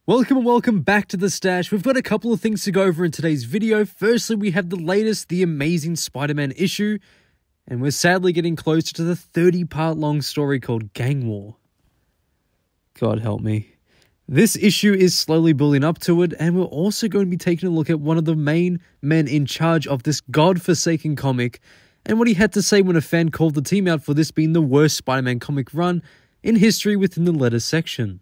Welcome and welcome back to the stash. We've got a couple of things to go over in today's video. Firstly, we have the latest The Amazing Spider-Man issue, and we're sadly getting closer to the 30-part long story called Gang War. God help me. This issue is slowly building up to it, and we're also going to be taking a look at one of the main men in charge of this godforsaken comic, and what he had to say when a fan called the team out for this being the worst Spider-Man comic run in history within the letters section.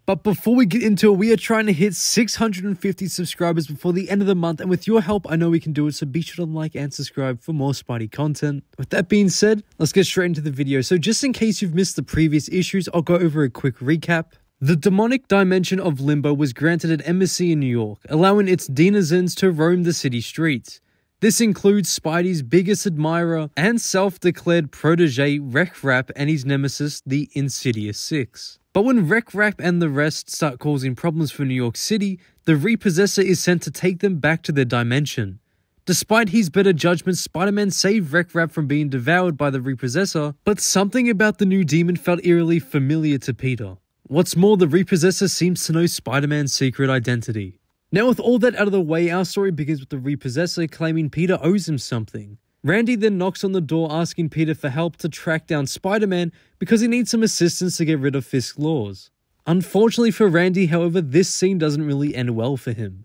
But before we get into it, we are trying to hit 650 subscribers before the end of the month, and with your help, I know we can do it, so be sure to like and subscribe for more Spidey content. With that being said, let's get straight into the video. So just in case you've missed the previous issues, I'll go over a quick recap. The demonic dimension of Limbo was granted an embassy in New York, allowing its denizens to roam the city streets. This includes Spidey's biggest admirer and self-declared protege, Wreck-Rap, and his nemesis, the Insidious Six. But when Wreck-Rap and the rest start causing problems for New York City, the Repossessor is sent to take them back to their dimension. Despite his better judgment, Spider-Man saved Wreck-Rap from being devoured by the Repossessor, but something about the new demon felt eerily familiar to Peter. What's more, the Repossessor seems to know Spider-Man's secret identity. Now with all that out of the way, our story begins with the Repossessor claiming Peter owes him something. Randy then knocks on the door asking Peter for help to track down Spider-Man because he needs some assistance to get rid of Fisk's laws. Unfortunately for Randy, however, this scene doesn't really end well for him.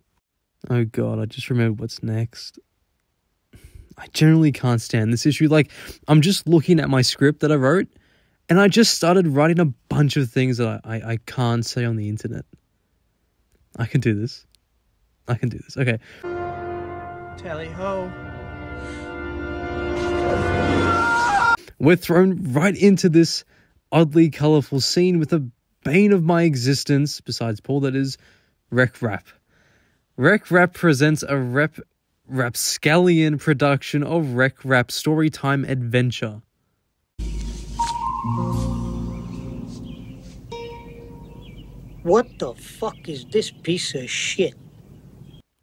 Oh god, I just remembered what's next. I generally can't stand this issue. Like, I'm just looking at my script that I wrote, and I just started writing a bunch of things that I can't say on the internet. I can do this. I can do this. Okay. Tally-ho. We're thrown right into this oddly colourful scene with a bane of my existence, besides Paul, that is, Wreck-Rap. Wreck-Rap presents a rapscallion production of Wreck-Rap Storytime Adventure. What the fuck is this piece of shit?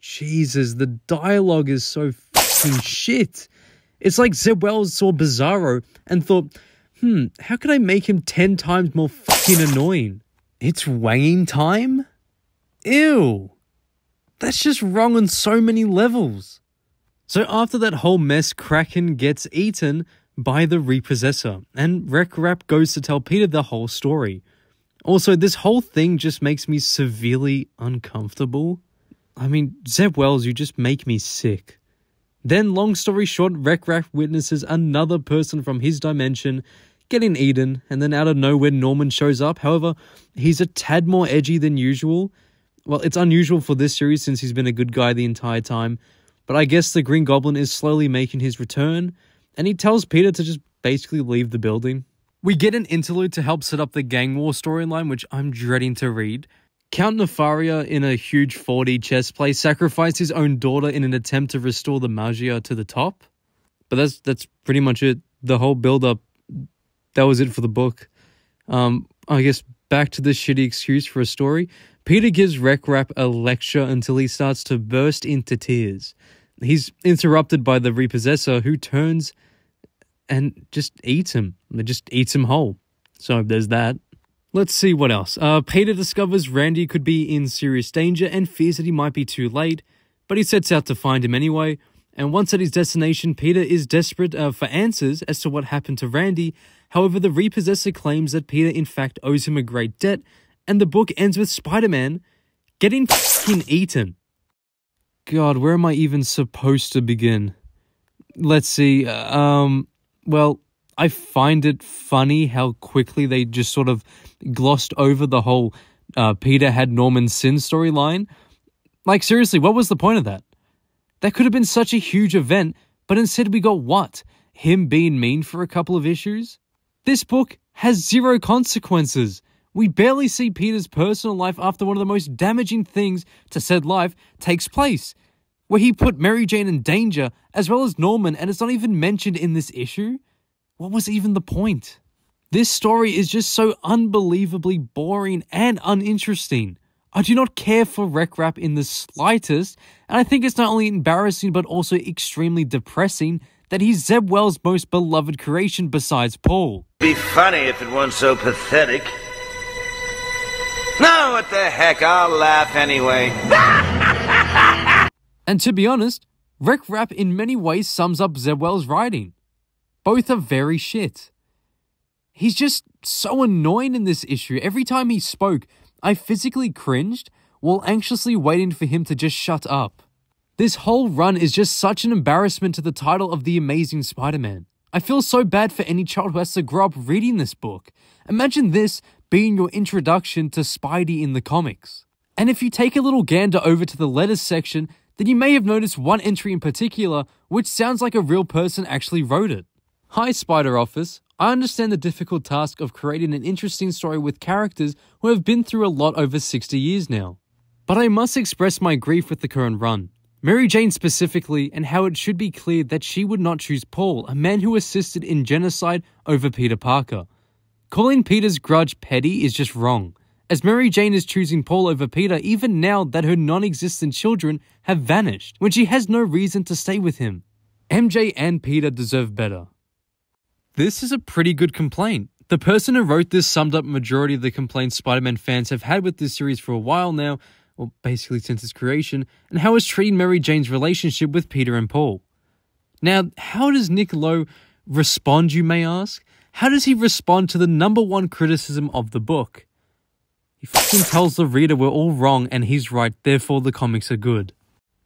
Jesus, the dialogue is so fucking shit. It's like Zeb Wells saw Bizarro and thought, how can I make him 10 times more fucking annoying? It's wanging time? Ew. That's just wrong on so many levels. So after that whole mess, Kraken gets eaten by the Repossessor, and Wreck-Rap goes to tell Peter the whole story. Also, this whole thing just makes me severely uncomfortable. I mean, Zeb Wells, you just make me sick. Then, long story short, Wreck-Rap witnesses another person from his dimension getting eaten, and then out of nowhere, Norman shows up. However, he's a tad more edgy than usual. Well, it's unusual for this series since he's been a good guy the entire time, but I guess the Green Goblin is slowly making his return, and he tells Peter to just basically leave the building. We get an interlude to help set up the Gang War storyline, which I'm dreading to read. Count Nefaria, in a huge 4D chess play, sacrificed his own daughter in an attempt to restore the Magia to the top. But that's pretty much it. The whole build-up, that was it for the book. I guess back to this shitty excuse for a story. Peter gives Wreck-Rap a lecture until he starts to burst into tears. He's interrupted by the Repossessor, who turns and just eats him. It just eats him whole. So there's that. Let's see what else. Peter discovers Randy could be in serious danger and fears that he might be too late, but he sets out to find him anyway. And once at his destination, Peter is desperate for answers as to what happened to Randy. However, the Repossessor claims that Peter in fact owes him a great debt, and the book ends with Spider-Man getting fucking eaten. God, where am I even supposed to begin? Let's see. Well, I find it funny how quickly they just sort of glossed over the whole Peter had Norman's sin storyline. Like, seriously, what was the point of that? That could have been such a huge event, but instead we got what? Him being mean for a couple of issues? This book has zero consequences. We barely see Peter's personal life after one of the most damaging things to said life takes place, where he put Mary Jane in danger as well as Norman, and it's not even mentioned in this issue. What was even the point? This story is just so unbelievably boring and uninteresting. I do not care for Wreck-Rap in the slightest, and I think it's not only embarrassing but also extremely depressing that he's Zeb Wells' most beloved creation besides Paul. It'd be funny if it weren't so pathetic. No, what the heck, I'll laugh anyway. And to be honest, Rec Rap in many ways sums up Zebwell's writing. Both are very shit. He's just so annoying in this issue. Every time he spoke, I physically cringed while anxiously waiting for him to just shut up. This whole run is just such an embarrassment to the title of The Amazing Spider-Man. I feel so bad for any child who has to grow up reading this book. Imagine this being your introduction to Spidey in the comics. And if you take a little gander over to the letters section, then you may have noticed one entry in particular which sounds like a real person actually wrote it. Hi Spider Office, I understand the difficult task of creating an interesting story with characters who have been through a lot over 60 years now. But I must express my grief with the current run. Mary Jane specifically, and how it should be clear that she would not choose Paul, a man who assisted in genocide, over Peter Parker. Calling Peter's grudge petty is just wrong, as Mary Jane is choosing Paul over Peter even now that her non-existent children have vanished, when she has no reason to stay with him. MJ and Peter deserve better. This is a pretty good complaint. The person who wrote this summed up majority of the complaints Spider-Man fans have had with this series for a while now, or basically since its creation, and how it's treating Mary Jane's relationship with Peter and Paul. Now, how does Nick Lowe respond, you may ask? How does he respond to the #1 criticism of the book? He fucking tells the reader we're all wrong and he's right, therefore the comics are good.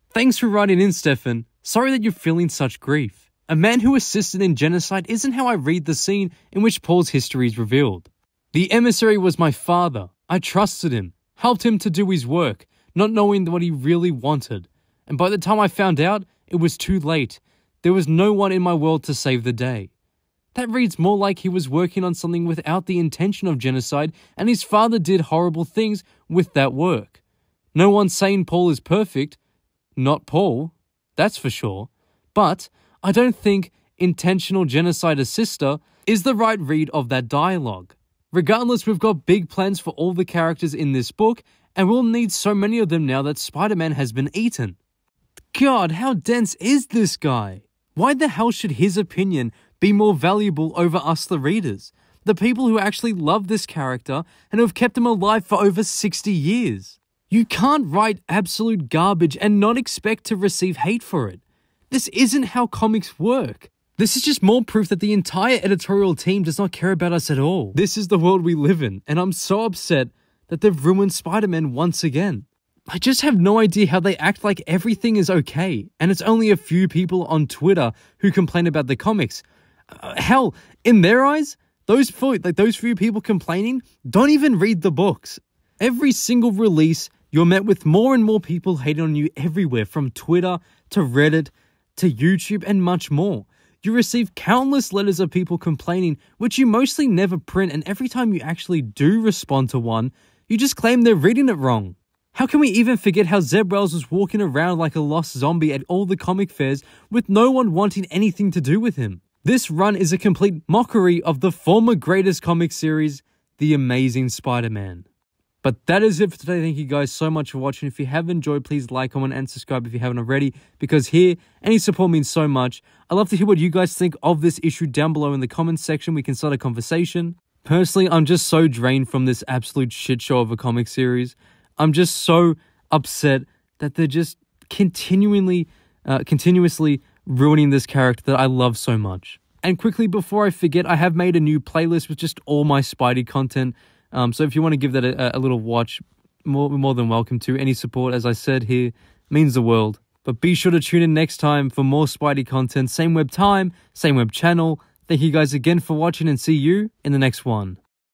Thanks for writing in, Stefan. Sorry that you're feeling such grief. A man who assisted in genocide isn't how I read the scene in which Paul's history is revealed. The emissary was my father. I trusted him, helped him to do his work, not knowing what he really wanted. And by the time I found out, it was too late. There was no one in my world to save the day. That reads more like he was working on something without the intention of genocide, and his father did horrible things with that work. No one's saying Paul is perfect. Not Paul, that's for sure. But I don't think intentional genocide assister is the right read of that dialogue. Regardless, we've got big plans for all the characters in this book, and we'll need so many of them now that Spider-Man has been eaten. God, how dense is this guy? Why the hell should his opinion be more valuable over us, the readers? The people who actually love this character and who have kept him alive for over 60 years. You can't write absolute garbage and not expect to receive hate for it. This isn't how comics work. This is just more proof that the entire editorial team does not care about us at all. This is the world we live in, and I'm so upset that they've ruined Spider-Man once again. I just have no idea how they act like everything is okay, and it's only a few people on Twitter who complain about the comics. Hell, in their eyes, those few people complaining don't even read the books. Every single release, you're met with more and more people hating on you everywhere, from Twitter to Reddit to YouTube and much more. You receive countless letters of people complaining, which you mostly never print, and every time you actually do respond to one, you just claim they're reading it wrong. How can we even forget how Zeb Wells was walking around like a lost zombie at all the comic fairs with no one wanting anything to do with him? This run is a complete mockery of the former greatest comic series, The Amazing Spider-Man. But that is it for today. Thank you guys so much for watching. If you have enjoyed, please like, comment, and subscribe if you haven't already, because here, any support means so much. I'd love to hear what you guys think of this issue down below in the comments section. We can start a conversation. Personally, I'm just so drained from this absolute shit show of a comic series. I'm just so upset that they're just continuously ruining this character that I love so much. And quickly, before I forget, I have made a new playlist with just all my Spidey content. So if you want to give that a little watch, more than welcome to. Any support, as I said here, means the world. But be sure to tune in next time for more Spidey content. Same web time, same web channel. Thank you guys again for watching, and see you in the next one.